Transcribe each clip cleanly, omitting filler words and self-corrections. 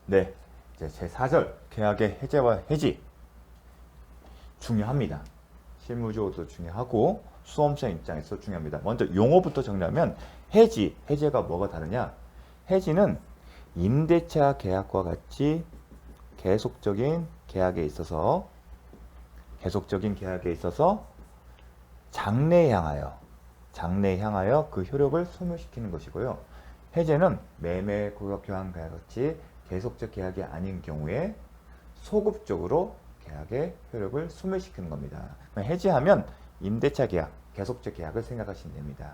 네, 이제 제4절 계약의 해제와 해지 중요합니다. 실무적으로도 중요하고 수험생 입장에서 중요합니다. 먼저 용어부터 정리하면 해제가 뭐가 다르냐? 해지는 임대차 계약과 같이 계속적인 계약에 있어서 장래에 향하여 그 효력을 소멸시키는 것이고요. 해제는 매매 교환 계약 같이 계속적 계약이 아닌 경우에 소급적으로 계약의 효력을 소멸시키는 겁니다. 해지하면 임대차 계약, 계속적 계약을 생각하시면 됩니다.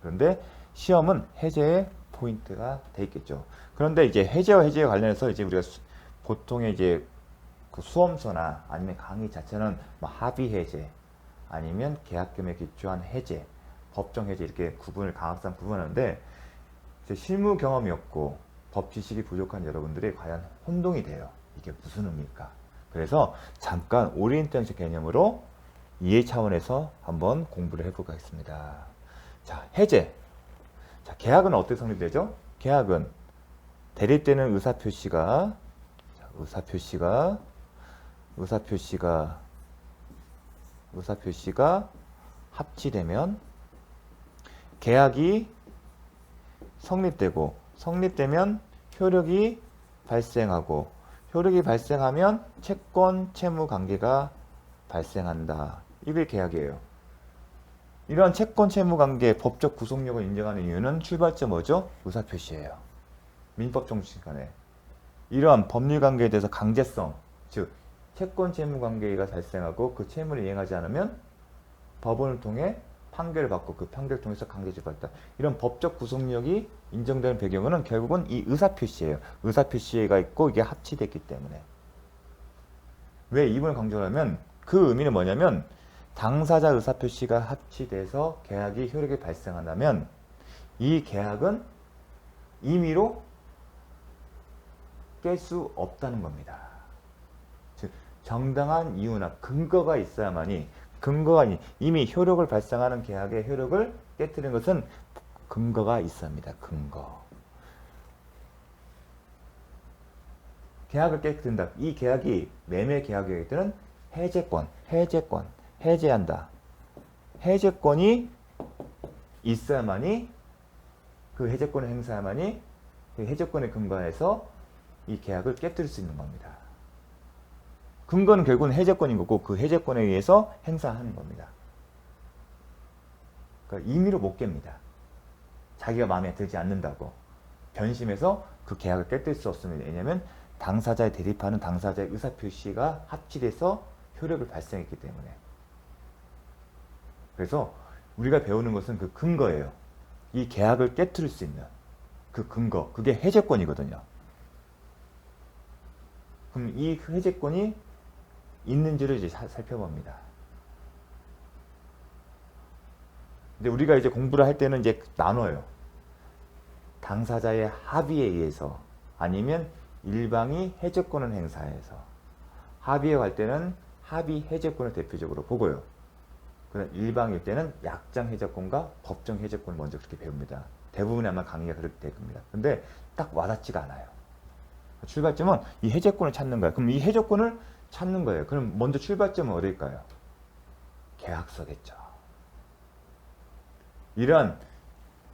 그런데 시험은 해제의 포인트가 돼 있겠죠. 그런데 이제 해제와 해제에 관련해서 이제 우리가 보통의 이제 그 수험서나 아니면 강의 자체는 뭐 합의 해제 아니면 계약금에 기초한 해제, 법정 해제 이렇게 구분을 강학상 구분하는데 실무 경험이 없고 법 지식이 부족한 여러분들이 과연 혼동이 돼요. 이게 무슨 의미일까? 그래서 잠깐 오리엔테이션 개념으로 이해 차원에서 한번 공부를 해보도록 하겠습니다. 자, 해제. 자, 계약은 어떻게 성립되죠? 계약은 대립되는 의사표시가 합치되면 계약이 성립되면 효력이 발생하고 효력이 발생하면 채권 채무 관계가 발생한다. 이게 계약이에요. 이러한 채권 채무 관계 법적 구속력을 인정하는 이유는 출발점 뭐죠? 의사표시예요. 민법 정신 간에 이러한 법률 관계에 대해서 강제성, 즉 채권 채무 관계가 발생하고 그 채무를 이행하지 않으면 법원을 통해 판결을 받고 그 판결을 통해서 강제집행받다. 이런 법적 구속력이 인정되는 배경은 결국은 이 의사표시예요. 의사표시가 있고 이게 합치됐기 때문에. 왜 이 부분을 강조하냐면 그 의미는 뭐냐면 당사자 의사표시가 합치돼서 계약이 효력이 발생한다면 이 계약은 임의로 깰 수 없다는 겁니다. 즉 정당한 이유나 근거가 있어야만이 이미 효력을 발생하는 계약의 효력을 깨뜨리는 것은 근거가 있어야 합니다. 근거. 계약을 깨뜨린다. 이 계약이 매매 계약이기 때는 해제한다. 해제권이 있어야만이 그 해제권을 행사해야만이 그 해제권의 근거에서 이 계약을 깨뜨릴 수 있는 겁니다. 근거는 결국은 해제권인 거고 그 해제권에 의해서 행사하는 겁니다. 그러니까 임의로 못 깹니다. 자기가 마음에 들지 않는다고 변심해서 그 계약을 깨뜨릴 수 없습니다. 왜냐하면 당사자에 대립하는 당사자의 의사표시가 합치돼서 효력을 발생했기 때문에. 그래서 우리가 배우는 것은 그 근거예요. 이 계약을 깨뜨릴 수 있는 그 근거, 그게 해제권이거든요. 그럼 이 해제권이 있는지를 이제 살펴봅니다. 근데 우리가 이제 공부를 할 때는 이제 나눠요. 당사자의 합의에 의해서 아니면 일방이 해제권을 행사해서 합의에 갈 때는 합의 해제권을 대표적으로 보고요. 그럼 일방일 때는 약정 해제권과 법정 해제권을 먼저 그렇게 배웁니다. 대부분의 아마 강의가 그렇게 될 겁니다. 근데 딱 와닿지가 않아요. 출발점은 이 해제권을 찾는 거예요. 그럼 이 해제권을 찾는 거예요. 그럼 먼저 출발점은 어딜까요? 계약서겠죠. 이런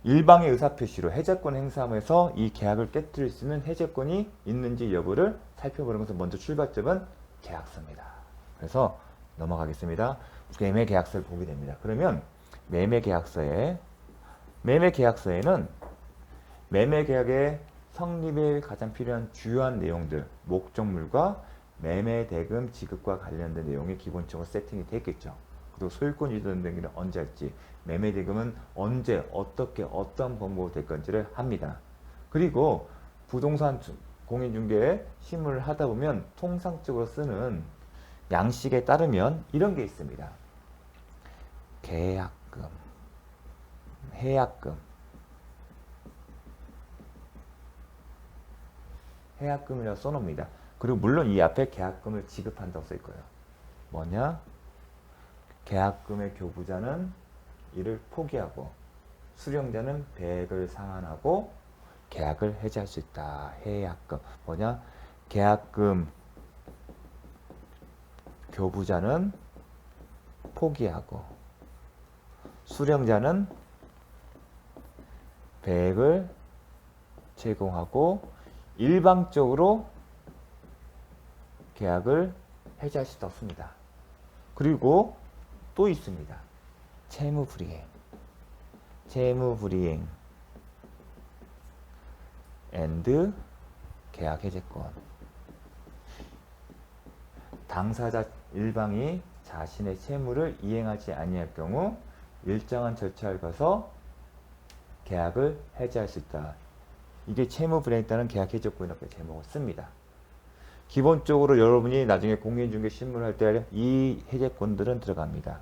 일방의 의사표시로 해제권 행사하면서 이 계약을 깨뜨릴 수 있는 해제권이 있는지 여부를 살펴보는 것은 먼저 출발점은 계약서입니다. 그래서 넘어가겠습니다. 매매 계약서를 보게 됩니다. 그러면 매매 계약서에는 매매 계약의 성립에 가장 필요한 주요한 내용들, 목적물과 매매 대금 지급과 관련된 내용이 기본적으로 세팅이 되어 있겠죠. 그리고 소유권 이전 등기는 언제 할지, 매매 대금은 언제, 어떻게, 어떤 방법으로 될 건지를 합니다. 그리고 부동산 공인중개에 실무를 하다 보면 통상적으로 쓰는 양식에 따르면 이런 게 있습니다. 계약금, 해약금이라고 써놓습니다. 그리고 물론 이 앞에 계약금을 지급한다고 써 있고요. 뭐냐? 계약금의 교부자는 이를 포기하고 수령자는 배액을 상환하고 계약을 해지할 수 있다. 해약금. 뭐냐? 계약금 교부자는 포기하고 수령자는 배액을 제공하고 일방적으로 계약을 해지할 수도 없습니다. 그리고 또 있습니다. 채무불이행. 채무불이행 and 계약 해제권. 당사자 일방이 자신의 채무를 이행하지 아니할 경우 일정한 절차를 거쳐 계약을 해지할 수 있다. 이게 채무불이행에 따른 계약 해제권이라고 제목을 씁니다. 기본적으로 여러분이 나중에 공인중개 신문을 할 때 이 해제권들은 들어갑니다.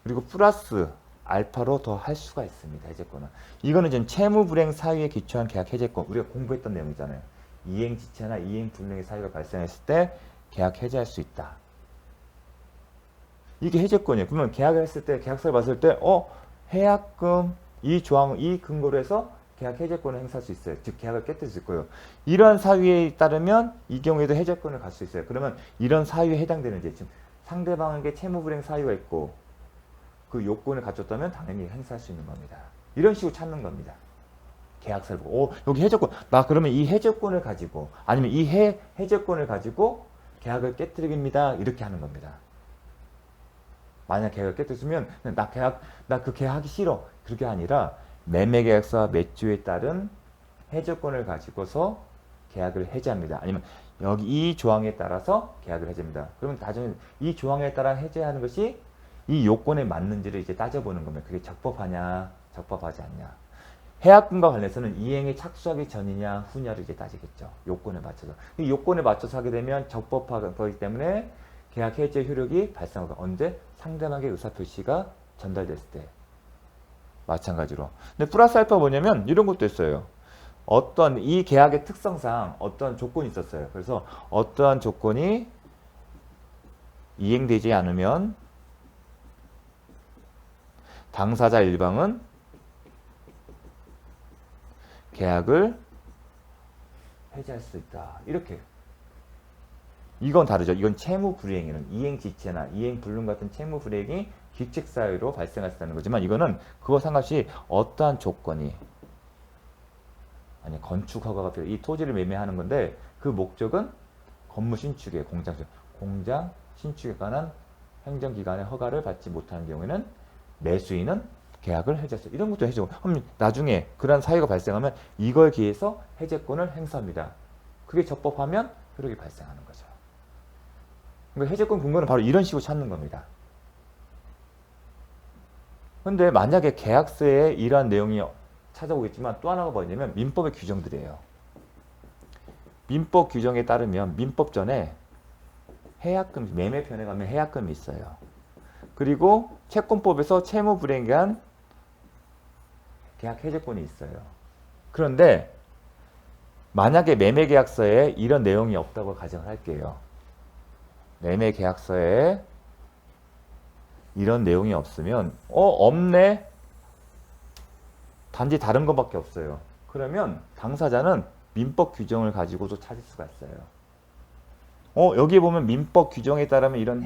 그리고 플러스 알파로 더 할 수가 있습니다. 해제권은. 이거는 지금 채무불이행 사유에 기초한 계약 해제권. 우리가 공부했던 내용이잖아요. 이행지체나 이행불능의 사유가 발생했을 때 계약 해제할 수 있다. 이게 해제권이에요. 그러면 계약을 했을 때, 계약서를 봤을 때, 해약금, 이 조항, 이 근거로 해서 계약 해제권을 행사할 수 있어요. 즉, 계약을 깨뜨릴 수 있고요. 이러한 사유에 따르면 이 경우에도 해제권을 갈 수 있어요. 그러면 이런 사유에 해당되는지, 지금 상대방에게 채무불이행 사유가 있고, 그 요건을 갖췄다면 당연히 행사할 수 있는 겁니다. 이런 식으로 찾는 겁니다. 계약서를 보고, 여기 해제권, 나 그러면 이 해제권을 가지고, 아니면 이 해제권을 가지고 계약을 깨뜨립니다. 이렇게 하는 겁니다. 만약 계약을 깨뜨리면, 나 그 계약하기 싫어. 그게 아니라, 매매계약서와 매조에 따른 해제권을 가지고서 계약을 해제합니다. 아니면, 여기 이 조항에 따라서 계약을 해제합니다. 그러면 나중에 이 조항에 따라 해제하는 것이 이 요건에 맞는지를 이제 따져보는 겁니다. 그게 적법하냐, 적법하지 않냐. 해약금과 관련해서는 이행에 착수하기 전이냐, 후냐를 이제 따지겠죠. 요건에 맞춰서. 이 요건에 맞춰서 하게 되면 적법하기 때문에 계약 해제 효력이 발생하고 언제? 상대방의 의사표시가 전달됐을 때. 마찬가지로. 근데 플러스 알파 뭐냐면 이런 것도 있어요. 어떤 이 계약의 특성상 어떤 조건이 있었어요. 그래서 어떠한 조건이 이행되지 않으면 당사자 일방은 계약을 해지할 수 있다. 이렇게. 이건 다르죠. 이건 채무불이행에는 이행지체나 이행불능 같은 채무불이행이 규칙사유로 발생할 수 있다는 거지만 이거는 그거 상관없이 어떠한 조건이 아니 건축허가가 필요 이 토지를 매매하는 건데 그 목적은 건물 신축에 공장 신축에 관한 행정기관의 허가를 받지 못하는 경우에는 매수인은 계약을 해제했어. 이런 것도 해제고. 그럼 나중에 그런 사유가 발생하면 이걸 기해서 해제권을 행사합니다. 그게 적법하면 효력이 발생하는 거죠. 그러니까 해제권 근거는 바로 이런 식으로 찾는 겁니다. 근데 만약에 계약서에 이러한 내용이 찾아오겠지만 또 하나가 뭐냐면 민법의 규정들이에요. 민법 규정에 따르면 민법 전에 해약금, 매매편에 가면 해약금이 있어요. 그리고 채권법에서 채무불이행에 대한 계약 해제권이 있어요. 그런데 만약에 매매계약서에 이런 내용이 없다고 가정을 할게요. 매매계약서에 이런 내용이 없으면 없네. 단지 다른 것밖에 없어요. 그러면 당사자는 민법 규정을 가지고도 찾을 수가 있어요. 여기 보면 민법 규정에 따르면 이런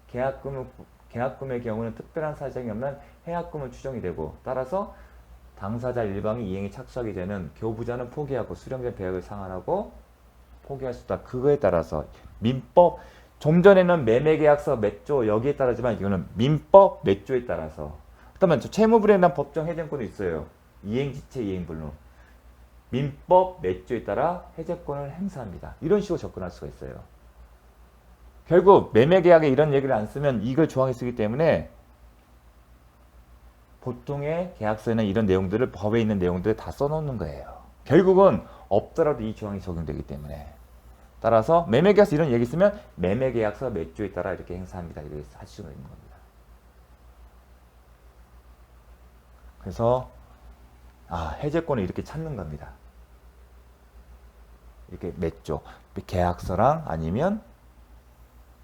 계약금의 경우는 특별한 사정이 없는 해약금은 추정이 되고 따라서 당사자 일방이 이행에 착수하게 되는 교부자는 포기하고 수령자 배액을 상환하고 포기할 수 있다. 그거에 따라서 민법 좀 전에는 매매계약서 몇 조 여기에 따르지만 이거는 민법 몇 조에 따라서 그다음에 채무불이행에 대한 법정 해제권이 있어요. 이행지체 이행불능 민법 몇 조에 따라 해제권을 행사합니다. 이런 식으로 접근할 수가 있어요. 결국 매매계약에 이런 얘기를 안 쓰면 이걸 조항에 쓰기 때문에 보통의 계약서에는 이런 내용들을 법에 있는 내용들을 다 써놓는 거예요. 결국은 없더라도 이 조항이 적용되기 때문에 따라서 매매계약서 이런 얘기 쓰면 매매계약서 몇 조에 따라 이렇게 행사합니다. 이렇게 할 수가 있는 겁니다. 그래서 해제권을 이렇게 찾는 겁니다. 이렇게 몇 조 계약서랑 아니면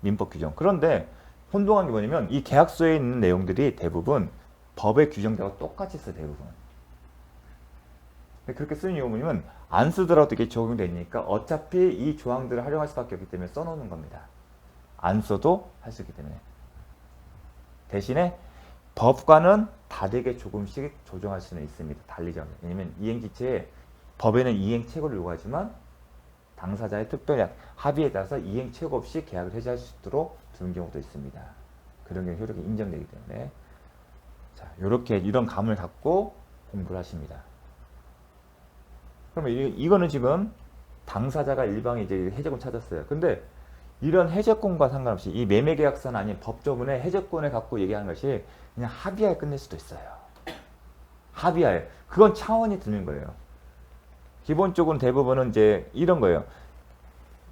민법 규정. 그런데 혼동한 게 뭐냐면 이 계약서에 있는 내용들이 대부분 법의 규정대와 똑같이 써 대부분. 그렇게 쓰는 이유가 뭐냐면 안 쓰더라도 이게 적용되니까 어차피 이 조항들을 활용할 수밖에 없기 때문에 써놓는 겁니다. 안 써도 할 수 있기 때문에. 대신에 법과는 다르게 조금씩 조정할 수는 있습니다. 달리죠. 왜냐면 이행지체에 법에는 이행책을 요구하지만 당사자의 특별 합의에 따라서 이행책 없이 계약을 해지할 수 있도록 두는 경우도 있습니다. 그런 경우 효력이 인정되기 때문에. 자, 요렇게 이런 감을 갖고 공부를 하십니다. 그러면 이거는 지금 당사자가 일방이 이제 해제권 찾았어요. 근데 이런 해제권과 상관없이 이 매매계약서는 아닌 법조문의 해제권을 갖고 얘기하는 것이 그냥 합의하에 끝낼 수도 있어요. 합의하에. 그건 차원이 드는 거예요. 기본적으로 대부분은 이제 이런 거예요.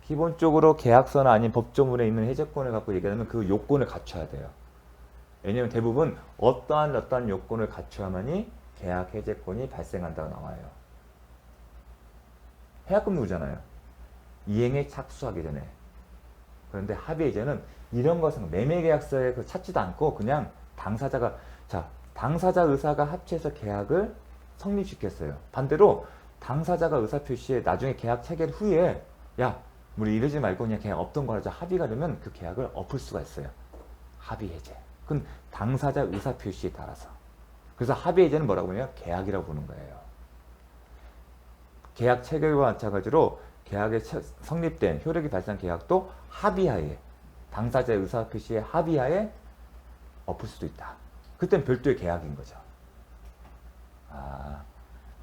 기본적으로 계약서나 아닌 법조문에 있는 해제권을 갖고 얘기하면 그 요건을 갖춰야 돼요. 왜냐하면 대부분 어떠한 요건을 갖춰야만이 계약 해제권이 발생한다고 나와요. 해약금 누구잖아요. 이행에 착수하기 전에. 그런데 합의해제는 이런 것은 매매계약서에 찾지도 않고 그냥 당사자가 당사자 의사가 합치해서 계약을 성립시켰어요. 반대로 당사자가 의사표시에 나중에 계약 체결 후에 야 우리 이러지 말고 그냥 계약 없던 거 하자 합의가 되면 그 계약을 엎을 수가 있어요. 합의해제. 그건 당사자 의사표시에 따라서. 그래서 합의해제는 뭐라고 하냐면 계약이라고 부르는 거예요. 계약 체결과 마찬가지로 계약에 성립된 효력이 발생한 계약도 합의하에 당사자의 의사표시에 합의하에 엎을 수도 있다. 그땐 별도의 계약인 거죠.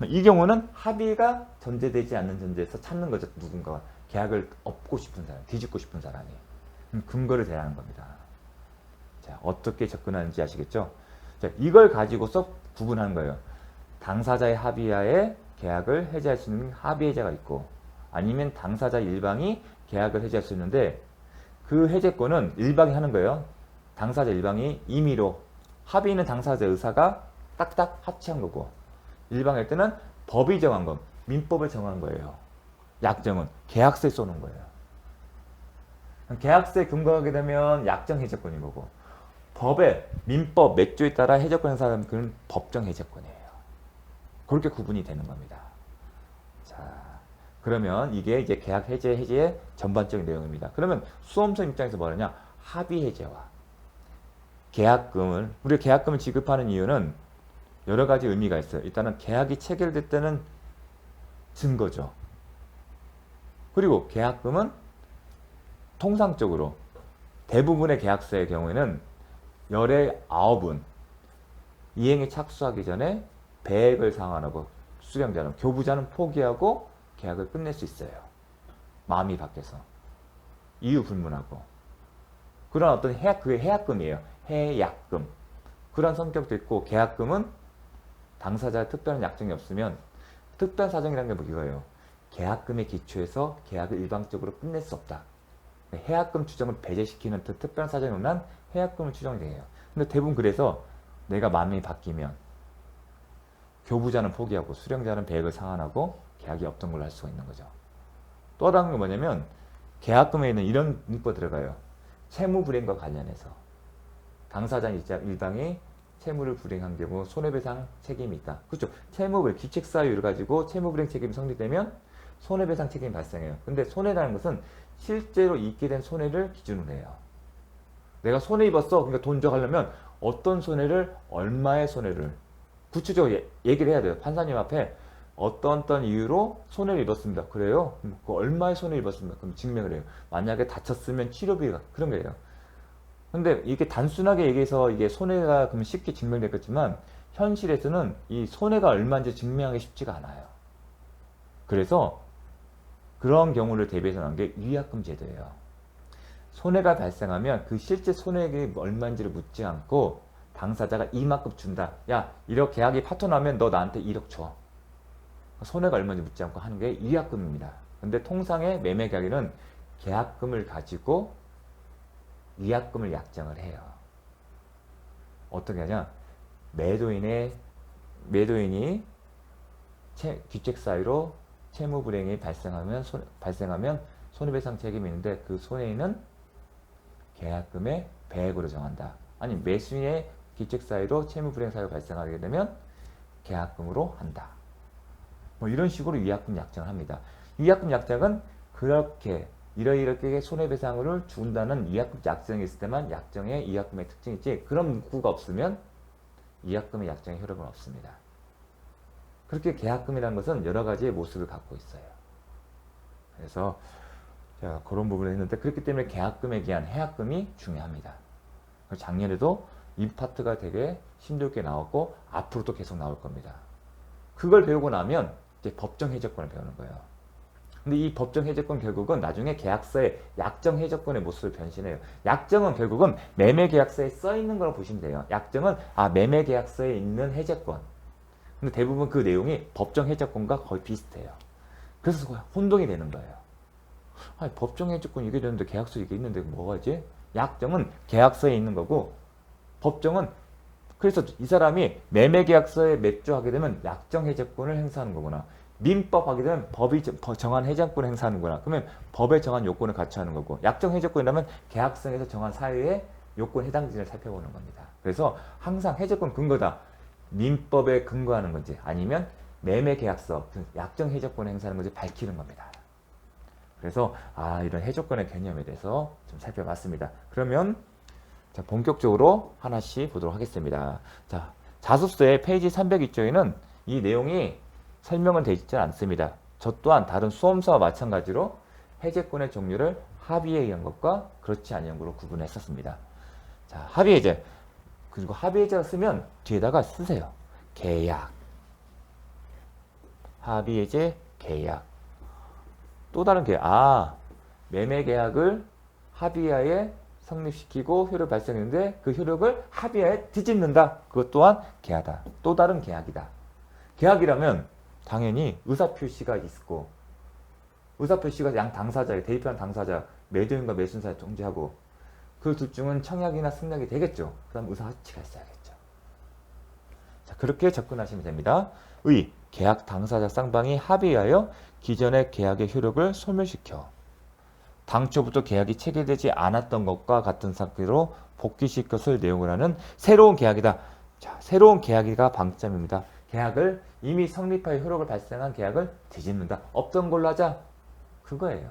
이 경우는 합의가 전제되지 않는 전제에서 찾는 거죠. 누군가가 계약을 엎고 싶은 사람, 뒤집고 싶은 사람이. 근거를 대하는 겁니다. 자, 어떻게 접근하는지 아시겠죠? 자, 이걸 가지고서 구분하는 거예요. 당사자의 합의하에 계약을 해지할 수 있는 합의해제가 있고 아니면 당사자 일방이 계약을 해지할 수 있는데 그 해제권은 일방이 하는 거예요. 당사자 일방이 임의로 합의는 당사자 의사가 딱딱 합치한 거고 일방일 때는 법이 정한 것, 민법을 정한 거예요. 약정은 계약서에 써놓은 거예요. 계약서에 근거하게 되면 약정 해제권인 거고 법의 민법 몇 조에 따라 해제권 행사하는 그런 법정 해제권이에요. 그렇게 구분이 되는 겁니다. 자, 그러면 이게 이제 계약 해제의 전반적인 내용입니다. 그러면 수험생 입장에서 뭐냐냐? 합의 해제와 계약금을 우리가 계약금을 지급하는 이유는 여러 가지 의미가 있어요. 일단은 계약이 체결됐다는 증거죠. 그리고 계약금은 통상적으로 대부분의 계약서의 경우에는 열의 9은 이행에 착수하기 전에 배액을 상환하고 수령자는 교부자는 포기하고 계약을 끝낼 수 있어요. 마음이 바뀌어서 이유 불문하고 그런 어떤 그게 해약금이에요. 해약금 그런 성격도 있고 계약금은 당사자의 특별한 약정이 없으면 특별 사정이라는 게 이거예요. 계약금에 기초해서 계약을 일방적으로 끝낼 수 없다. 해약금 추정을 배제시키는 특별한 사정이 없는 해약금을 추정이 돼요. 근데 대부분 그래서 내가 마음이 바뀌면 교부자는 포기하고 수령자는 배액을 상환하고 계약이 없던 걸로 할 수가 있는 거죠. 또 다른 건 뭐냐면 계약금에 있는 이런 문구가 들어가요. 채무 불이행과 관련해서 당사자 일방이 채무를 불이행한 경우 손해배상 책임이 있다. 그렇죠. 채무불 기책사유를 가지고 채무불이행 책임이 성립되면 손해배상 책임이 발생해요. 근데 손해라는 것은 실제로 있게 된 손해를 기준으로 해요. 내가 손해 입었어. 그러니까 돈 줘가려면 어떤 손해를 얼마의 손해를 구체적으로 얘기를 해야 돼요. 판사님 앞에 어떤 이유로 손해를 입었습니다. 그래요? 그 얼마의 손해를 입었습니다. 그럼 증명을 해요. 만약에 다쳤으면 치료비가 그런 거예요. 근데 이게 단순하게 얘기해서 이게 손해가 그럼 쉽게 증명됐겠지만 현실에서는 이 손해가 얼마인지 증명하기 쉽지가 않아요. 그래서 그런 경우를 대비해서 나온 게 위약금 제도예요. 손해가 발생하면 그 실제 손해액이 얼마인지를 묻지 않고 당사자가 이만큼 준다. 야, 이렇게 계약이 파토나면 너 나한테 1억 줘. 손해가 얼마인지 묻지 않고 하는 게 위약금입니다. 근데 통상의 매매 계약에는 계약금을 가지고 위약금을 약정을 해요. 어떻게 하냐? 매도인이 귀책 사유로 채무 불이행이 발생하면 손해배상 책임이 있는데 그 손해는 계약금의 배액으로 정한다. 아니 매수인의 귀책 사유로 채무 불이행 사유가 발생하게 되면 계약금으로 한다. 뭐 이런 식으로 위약금 약정을 합니다. 위약금 약정은 그렇게 이러이렇게 손해배상을 준다는 위약금 약정이 있을 때만 약정의 위약금의 특징이지 그런 문구가 없으면 위약금의 약정의 효력은 없습니다. 그렇게 계약금이라는 것은 여러 가지의 모습을 갖고 있어요. 그래서 제가 그런 부분을 했는데 그렇기 때문에 계약금에 대한 해약금이 중요합니다. 작년에도 이 파트가 되게 힘들게 나왔고 앞으로도 계속 나올 겁니다. 그걸 배우고 나면 이제 법정 해제권을 배우는 거예요. 근데 이 법정 해제권 결국은 나중에 계약서에 약정 해제권의 모습을 변신해요. 약정은 결국은 매매 계약서에 써 있는 걸 보시면 돼요. 약정은 매매 계약서에 있는 해제권. 근데 대부분 그 내용이 법정 해제권과 거의 비슷해요. 그래서 혼동이 되는 거예요. 아니, 법정 해제권 이게 되는데 계약서 이게 있는데 뭐가지? 약정은 계약서에 있는 거고 법정은 그래서 이 사람이 매매 계약서에 매조하게 되면 약정 해제권을 행사하는 거구나. 민법 하게 되면 법이 정한 해제권을 행사하는구나. 그러면 법에 정한 요건을 갖춰하는 거고 약정 해제권이라면 계약성에서 정한 사유의 요건 해당지를 살펴보는 겁니다. 그래서 항상 해제권 근거다. 민법에 근거하는 건지 아니면 매매 계약서, 약정 해제권을 행사하는 건지 밝히는 겁니다. 그래서 이런 해제권의 개념에 대해서 좀 살펴봤습니다. 그러면 자, 본격적으로 하나씩 보도록 하겠습니다. 자, 자습서의 페이지 302쪽에는 이 내용이 설명은 되어 있지 않습니다. 저 또한 다른 수험서와 마찬가지로 해제권의 종류를 합의에 의한 것과 그렇지 아니한 것으로 구분했었습니다. 자, 합의해제. 그리고 합의해제가 쓰면 뒤에다가 쓰세요. 계약. 합의해제, 계약. 또 다른 계약. 매매 계약을 합의하에 성립시키고 효력 발생했는데 그 효력을 합의하에 뒤집는다. 그것 또한 계약이다. 또 다른 계약이다. 계약이라면 당연히 의사표시가 있고 의사표시가 양 당사자에 대입한 당사자 매도인과 매수인사에 존재하고 그 둘 중은 청약이나 승낙이 되겠죠. 그 다음 의사합치가 있어야겠죠. 자, 그렇게 접근하시면 됩니다. 의, 계약 당사자 쌍방이 합의하여 기존의 계약의 효력을 소멸시켜 당초부터 계약이 체결되지 않았던 것과 같은 상태로 복귀시킬 것을 내용을 하는 새로운 계약이다. 자, 새로운 계약이가 방점입니다. 계약을 이미 성립하여 효력을 발생한 계약을 뒤집는다. 없던 걸로 하자. 그거예요.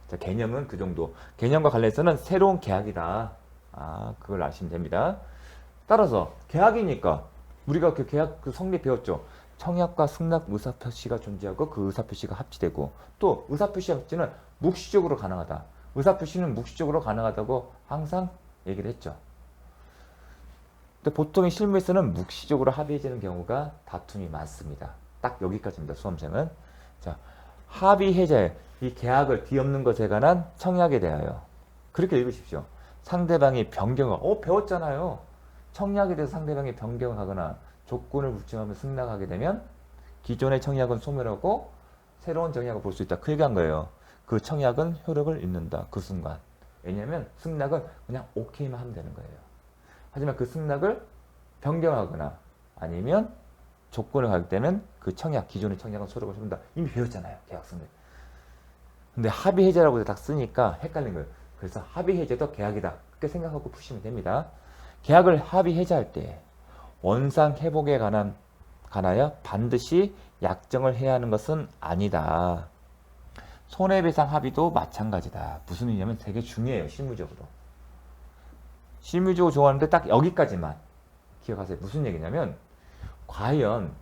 자, 개념은 그 정도. 개념과 관련해서는 새로운 계약이다. 그걸 아시면 됩니다. 따라서 계약이니까 우리가 그 계약 그 성립 배웠죠. 청약과 승낙 의사표시가 존재하고 그 의사표시가 합치되고 또 의사표시 합치는 묵시적으로 가능하다. 의사표시는 묵시적으로 가능하다고 항상 얘기를 했죠. 근데 보통 실무에서는 묵시적으로 합의해지는 경우가 다툼이 많습니다. 딱 여기까지입니다. 수험생은. 자, 합의해제, 이 계약을 뒤엎는 것에 관한 청약에 대하여 그렇게 읽으십시오. 상대방이 변경을 배웠잖아요. 청약에 대해서 상대방이 변경을 하거나 조건을 불충하면 승낙하게 되면 기존의 청약은 소멸하고 새로운 청약을 볼 수 있다. 그 얘기한 거예요. 그 청약은 효력을 잃는다. 그 순간. 왜냐하면 승낙은 그냥 오케이만 하면 되는 거예요. 하지만 그 승낙을 변경하거나 아니면 조건을 가기 때는 그 청약, 기존의 청약은 소력을 줍니다. 이미 배웠잖아요. 계약서는. 근데 합의 해제라고 딱 쓰니까 헷갈린 거예요. 그래서 합의 해제도 계약이다. 그렇게 생각하고 푸시면 됩니다. 계약을 합의 해제할 때 원상 회복에 관하여 반드시 약정을 해야 하는 것은 아니다. 손해배상 합의도 마찬가지다. 무슨 의미냐면 되게 중요해요. 실무적으로. 실무적으로 좋아하는데 딱 여기까지만 기억하세요. 무슨 얘기냐면 과연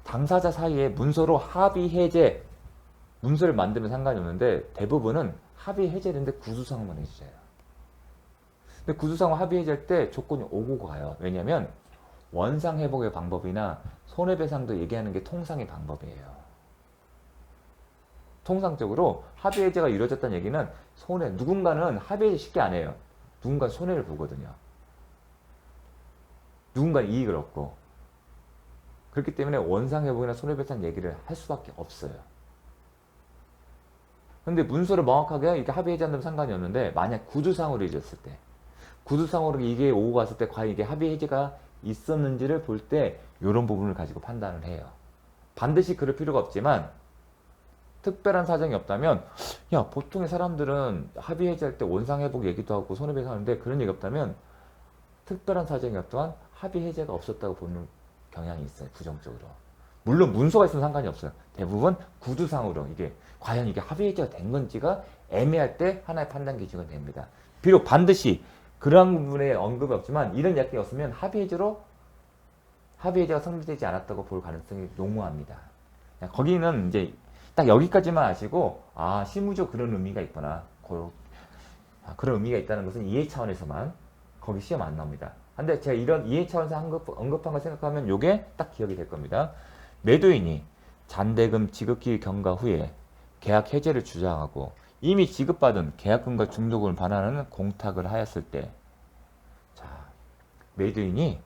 당사자 사이에 문서로 합의 해제 문서를 만들면 상관이 없는데 대부분은 합의 해제되는데 구두상황만 해주세요. 근데 구두상황 합의 해제할 때 조건이 오고 가요. 왜냐하면 원상 회복의 방법이나 손해배상도 얘기하는 게 통상의 방법이에요. 통상적으로 합의 해제가 이루어졌다는 얘기는 누군가는 합의 해제 쉽게 안 해요. 누군가 손해를 보거든요. 누군가 이익을 얻고. 그렇기 때문에 원상 회복이나 손해배상 얘기를 할 수밖에 없어요. 근데 문서를 명확하게 이렇게 합의 해제한다면 상관이 없는데 만약 구두상으로 이루어졌을 때 구두상으로 이게 오고 갔을 때 과연 이게 합의 해제가 있었는지를 볼 때 이런 부분을 가지고 판단을 해요. 반드시 그럴 필요가 없지만 특별한 사정이 없다면 보통의 사람들은 합의 해제할 때 원상 회복 얘기도 하고 손해배상 하는데 그런 얘기 없다면 특별한 사정이 없다면 합의 해제가 없었다고 보는 경향이 있어요. 부정적으로. 물론 문서가 있으면 상관이 없어요. 대부분 구두상으로 이게 과연 이게 합의 해제가 된 건지가 애매할 때 하나의 판단 기준이 됩니다. 비록 반드시 그러한 부분에 언급이 없지만 이런 약속이 없으면 합의 해제가 성립되지 않았다고 볼 가능성이 농후합니다. 거기는 이제 딱 여기까지만 아시고 실무적 그런 의미가 있구나. 그런 의미가 있다는 것은 이해 차원에서만 거기 시험 안 나옵니다. 근데 제가 이런 이해 차원에서 언급한 걸 생각하면 요게 딱 기억이 될 겁니다. 매도인이 잔대금 지급기 경과 후에 계약 해제를 주장하고 이미 지급받은 계약금과 중도금을 반환하는 공탁을 하였을 때, 자, 매도인이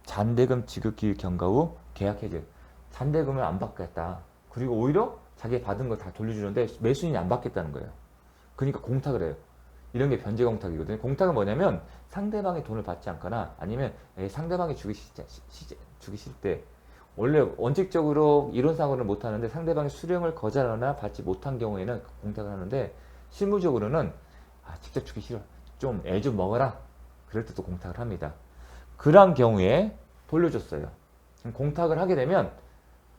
잔대금 지급기 경과 후 계약 해제, 잔대금을 안 받겠다. 그리고 오히려 자기 받은 거 다 돌려주는데 매수인이 안 받겠다는 거예요. 그러니까 공탁을 해요. 이런 게 변제 공탁이거든요. 공탁은 뭐냐면 상대방이 돈을 받지 않거나 아니면 상대방이 주기 싫을 때, 원래 원칙적으로 이론상으로는 못하는데 상대방이 수령을 거절하거나 받지 못한 경우에는 공탁을 하는데, 실무적으로는 직접 주기 싫어, 좀 애 좀 먹어라, 그럴 때도 공탁을 합니다. 그런 경우에 돌려줬어요. 공탁을 하게 되면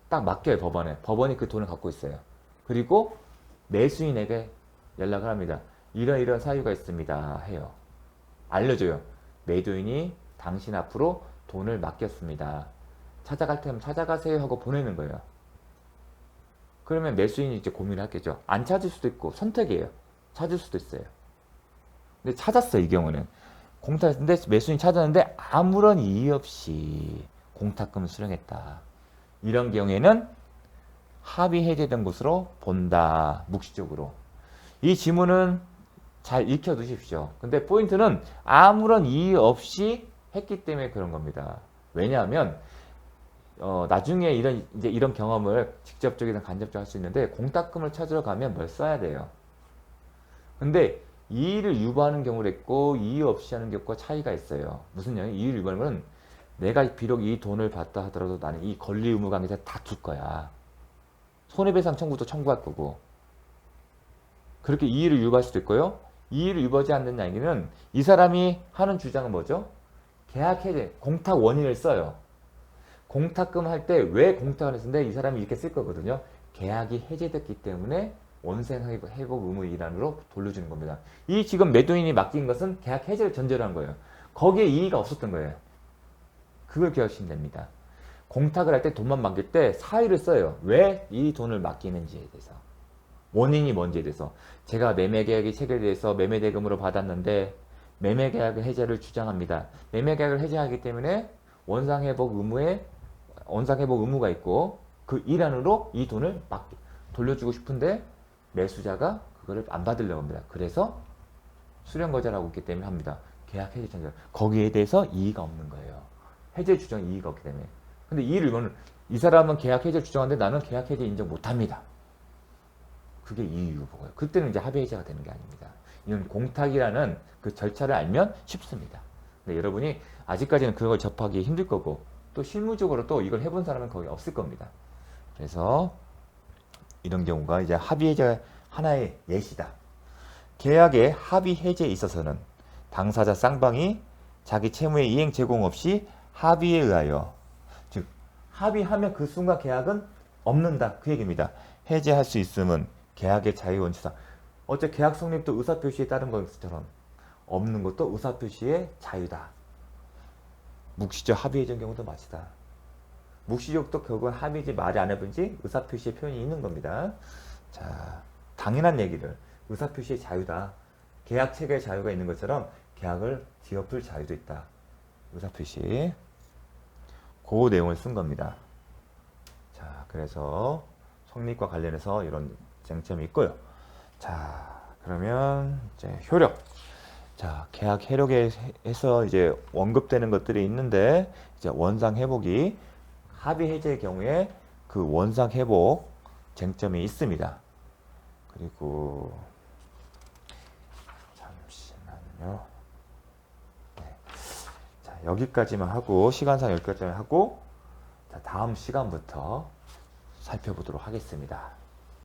딱 맡겨요. 법원이 그 돈을 갖고 있어요. 그리고 매수인에게 연락을 합니다. 이런 사유가 있습니다 해요. 알려줘요. 매도인이 당신 앞으로 돈을 맡겼습니다. 찾아갈 테면 찾아가세요 하고 보내는 거예요. 그러면 매수인이 이제 고민을 하겠죠. 안 찾을 수도 있고 선택이에요. 찾을 수도 있어요. 근데 찾았어. 이 경우는 공탁했는데 매수인이 찾았는데 아무런 이의 없이 공탁금을 수령했다. 이런 경우에는 합의 해제된 것으로 본다. 묵시적으로. 이 지문은 잘 익혀두십시오. 근데 포인트는 아무런 이의 없이 했기 때문에 그런 겁니다. 왜냐하면 나중에 이런 경험을 직접적이든 간접적으로 할 수 있는데, 공탁금을 찾으러 가면 뭘 써야 돼요. 근데 이의를 유보하는 경우를 있고 이의 없이 하는 경우가 차이가 있어요. 무슨 얘기? 이의를 유보하는 건 내가 비록 이 돈을 받다 하더라도 나는 이 권리 의무 관계에서 다툴 거야. 손해배상 청구도 청구할 거고. 그렇게 이의를 유보할 수도 있고요. 이의를 유보하지 않는 얘기는 이 사람이 하는 주장은 뭐죠? 계약 해제, 공탁 원인을 써요. 공탁금 할 때 왜 공탁을 했는데 이 사람이 이렇게 쓸 거거든요. 계약이 해제됐기 때문에 원생 회복 의무 일환으로 돌려주는 겁니다. 이 지금 매도인이 맡긴 것은 계약 해제를 전제로 한 거예요. 거기에 이의가 없었던 거예요. 그걸 기억하시면 됩니다. 공탁을 할 때 돈만 맡길 때 사유를 써요. 왜 이 돈을 맡기는지에 대해서. 원인이 뭔지에 대해서. 제가 매매계약이 체결돼서 매매대금으로 받았는데 매매계약 해제를 주장합니다. 매매계약을 해제하기 때문에 원상회복 의무가 있고 그 일환으로 이 돈을 돌려주고 싶은데 매수자가 그거를 안 받으려고 합니다. 그래서 수령 거절하고 있기 때문에 합니다. 계약 해제 전제. 거기에 대해서 이의가 없는 거예요. 해제 주장 이의가 없기 때문에. 근데 이의를 이거는 이 사람은 계약 해제 주장하는데 나는 계약 해제 인정 못합니다. 그게 이의 유보고요. 그때는 이제 합의 해제가 되는 게 아닙니다. 이건 공탁이라는 그 절차를 알면 쉽습니다. 근데 여러분이 아직까지는 그걸 접하기 힘들 거고 또 실무적으로 또 이걸 해본 사람은 거의 없을 겁니다. 그래서 이런 경우가 이제 합의 해제 하나의 예시다. 계약의 합의 해제에 있어서는 당사자 쌍방이 자기 채무의 이행 제공 없이 합의에 의하여, 즉 합의하면 그 순간 계약은 없는다, 그 얘기입니다. 해제할 수 있음은 계약의 자유원칙상, 어째 계약 성립도 의사표시에 따른 것처럼 없는 것도 의사표시의 자유다. 묵시적 합의 해제의 경우도 마치다. 묵시적도 결국은 합의지 말이 안 해본지 의사표시의 표현이 있는 겁니다. 자, 당연한 얘기를, 의사표시의 자유다. 계약 체결 자유가 있는 것처럼 계약을 뒤엎을 자유도 있다. 의사표시. 그 내용을 쓴 겁니다. 자, 그래서 성립과 관련해서 이런 쟁점이 있고요. 자, 그러면 이제 효력. 자, 계약 효력에서 이제 언급되는 것들이 있는데, 이제 원상 회복이 합의 해제의 경우에 그 원상 회복 쟁점이 있습니다. 그리고 잠시만요. 네. 자, 여기까지만 하고, 시간상 여기까지만 하고, 자, 다음 시간부터 살펴보도록 하겠습니다.